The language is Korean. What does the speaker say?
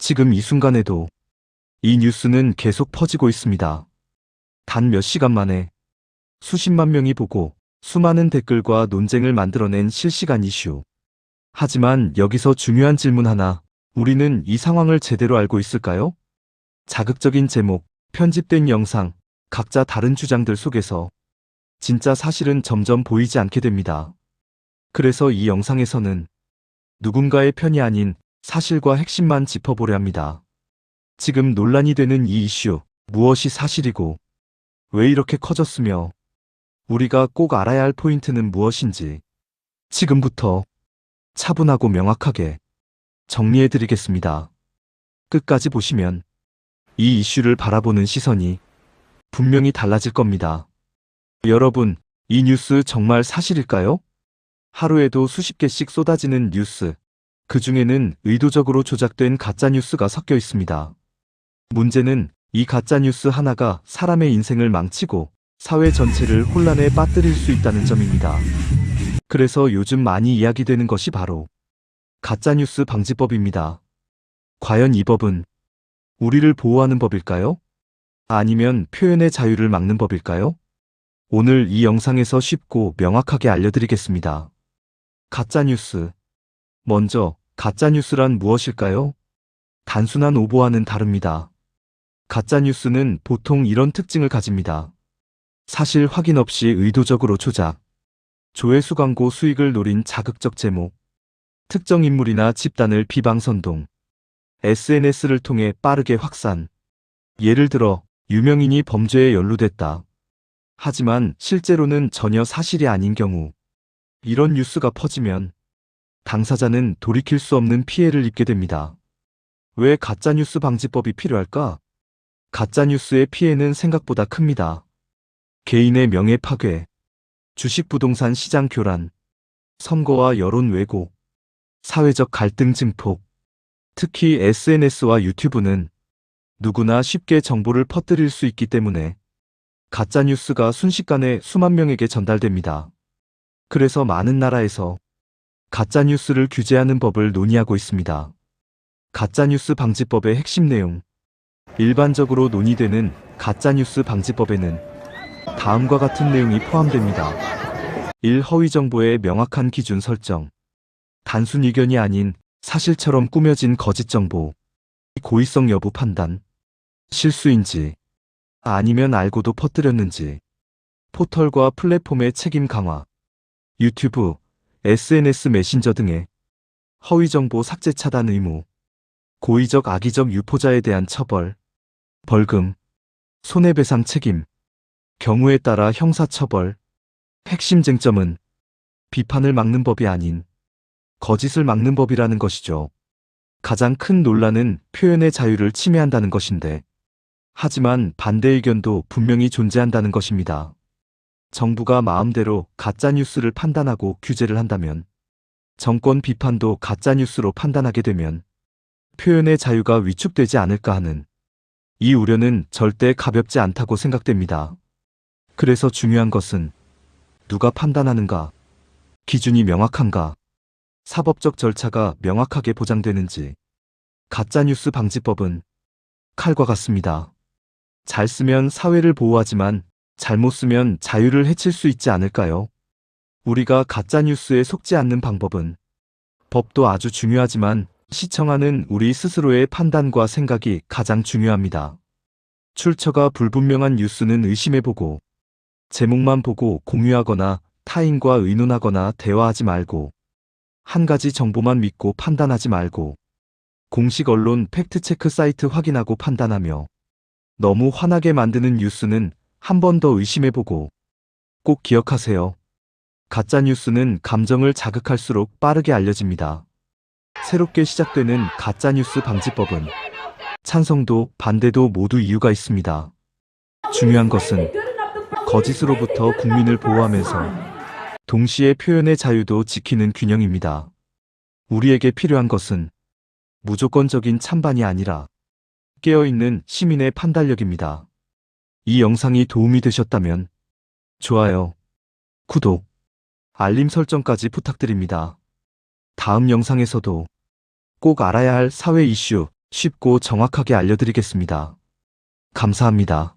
지금 이 순간에도 이 뉴스는 계속 퍼지고 있습니다. 단 몇 시간 만에 수십만 명이 보고 수많은 댓글과 논쟁을 만들어낸 실시간 이슈. 하지만 여기서 중요한 질문 하나. 우리는 이 상황을 제대로 알고 있을까요? 자극적인 제목, 편집된 영상, 각자 다른 주장들 속에서 진짜 사실은 점점 보이지 않게 됩니다. 그래서 이 영상에서는 누군가의 편이 아닌 사실과 핵심만 짚어보려 합니다. 지금 논란이 되는 이 이슈, 무엇이 사실이고 왜 이렇게 커졌으며 우리가 꼭 알아야 할 포인트는 무엇인지 지금부터 차분하고 명확하게 정리해드리겠습니다. 끝까지 보시면 이 이슈를 바라보는 시선이 분명히 달라질 겁니다. 여러분, 이 뉴스 정말 사실일까요? 하루에도 수십 개씩 쏟아지는 뉴스, 그 중에는 의도적으로 조작된 가짜뉴스가 섞여 있습니다. 문제는 이 가짜뉴스 하나가 사람의 인생을 망치고 사회 전체를 혼란에 빠뜨릴 수 있다는 점입니다. 그래서 요즘 많이 이야기되는 것이 바로 가짜뉴스 방지법입니다. 과연 이 법은 우리를 보호하는 법일까요? 아니면 표현의 자유를 막는 법일까요? 오늘 이 영상에서 쉽고 명확하게 알려드리겠습니다. 가짜뉴스. 먼저, 가짜뉴스란 무엇일까요? 단순한 오보와는 다릅니다. 가짜뉴스는 보통 이런 특징을 가집니다. 사실 확인 없이 의도적으로 조작, 조회수 광고 수익을 노린 자극적 제목, 특정 인물이나 집단을 비방선동, SNS를 통해 빠르게 확산. 예를 들어, 유명인이 범죄에 연루됐다. 하지만 실제로는 전혀 사실이 아닌 경우, 이런 뉴스가 퍼지면 당사자는 돌이킬 수 없는 피해를 입게 됩니다. 왜 가짜뉴스 방지법이 필요할까? 가짜뉴스의 피해는 생각보다 큽니다. 개인의 명예 파괴, 주식 부동산 시장 교란, 선거와 여론 왜곡, 사회적 갈등 증폭. 특히 SNS와 유튜브는 누구나 쉽게 정보를 퍼뜨릴 수 있기 때문에 가짜뉴스가 순식간에 수만 명에게 전달됩니다. 그래서 많은 나라에서 가짜뉴스를 규제하는 법을 논의하고 있습니다. 가짜뉴스 방지법의 핵심 내용. 일반적으로 논의되는 가짜뉴스 방지법에는 다음과 같은 내용이 포함됩니다. 1. 허위 정보의 명확한 기준 설정. 단순 의견이 아닌 사실처럼 꾸며진 거짓 정보. 고의성 여부 판단. 실수인지 아니면 알고도 퍼뜨렸는지. 포털과 플랫폼의 책임 강화. 유튜브, SNS 메신저 등의 허위 정보 삭제 차단 의무. 고의적 악의적 유포자에 대한 처벌. 벌금, 손해배상 책임. 경우에 따라 형사처벌. 핵심 쟁점은 비판을 막는 법이 아닌 거짓을 막는 법이라는 것이죠. 가장 큰 논란은 표현의 자유를 침해한다는 것인데, 하지만 반대 의견도 분명히 존재한다는 것입니다. 정부가 마음대로 가짜뉴스를 판단하고 규제를 한다면, 정권 비판도 가짜뉴스로 판단하게 되면 표현의 자유가 위축되지 않을까 하는 이 우려는 절대 가볍지 않다고 생각됩니다. 그래서 중요한 것은 누가 판단하는가, 기준이 명확한가, 사법적 절차가 명확하게 보장되는지. 가짜뉴스 방지법은 칼과 같습니다. 잘 쓰면 사회를 보호하지만 잘못 쓰면 자유를 해칠 수 있지 않을까요? 우리가 가짜뉴스에 속지 않는 방법은 법도 아주 중요하지만 시청하는 우리 스스로의 판단과 생각이 가장 중요합니다. 출처가 불분명한 뉴스는 의심해보고 제목만 보고 공유하거나 타인과 의논하거나 대화하지 말고 한 가지 정보만 믿고 판단하지 말고 공식 언론 팩트체크 사이트 확인하고 판단하며 너무 화나게 만드는 뉴스는 한 번 더 의심해보고 꼭 기억하세요. 가짜뉴스는 감정을 자극할수록 빠르게 알려집니다. 새롭게 시작되는 가짜뉴스 방지법은 찬성도 반대도 모두 이유가 있습니다. 중요한 것은 거짓으로부터 국민을 보호하면서 동시에 표현의 자유도 지키는 균형입니다. 우리에게 필요한 것은 무조건적인 찬반이 아니라 깨어있는 시민의 판단력입니다. 이 영상이 도움이 되셨다면 좋아요, 구독, 알림 설정까지 부탁드립니다. 다음 영상에서도 꼭 알아야 할 사회 이슈 쉽고 정확하게 알려드리겠습니다. 감사합니다.